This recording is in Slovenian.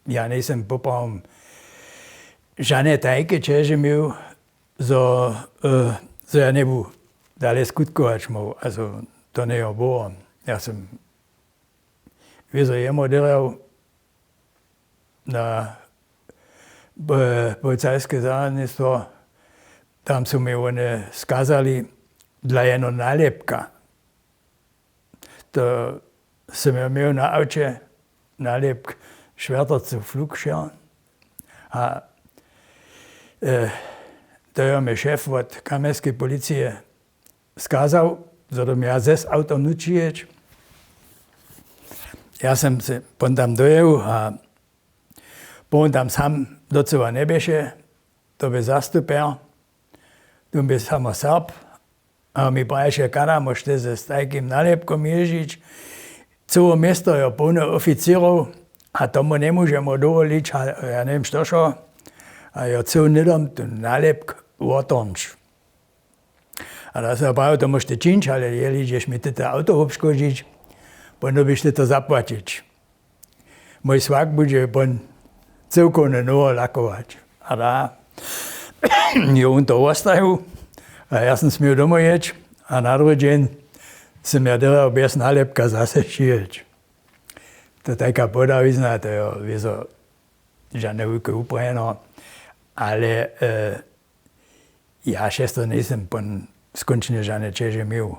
ja nisem popravil žane tajke, čeže imel, so ja ne bil dalje skutkovač mal, also to ne je bilo. Ja sem jemo delal na policajske zajednictvo, tam so mi oni skazali dla jedno nalepka. To sem imel na avče nalepk Švertovcev Flugschirm. A to je mi šef od kamenske policije skazal, da mi ja zes auto nučiječ. Ja sam se tam dojel a tam sam docela ne beše, to bi zastuper, tu bi samo Srb, a mi praješe, kada možete s takým nalepkom ježiť. Celo mesto je plno oficírov a tomu nemôžemo dovoliť, ja neviem čo, a je celý nedom tu nalepk otrnč. A da sa pravi, to môžete činč, ale jeli, ideš mi toto auto obškodziť, potom byšte to zaplatiť. Môj svak bude pon celkovne novo lakovať. A da je on to ostavil, a ja som smiel domov jeť, a na druhý deň som ja delal bez nálepka zase šiječ. To je taká podavizna, to je žiadne veľké uprejeno, ale ja šesto nisem skončne žiadne čeže mil.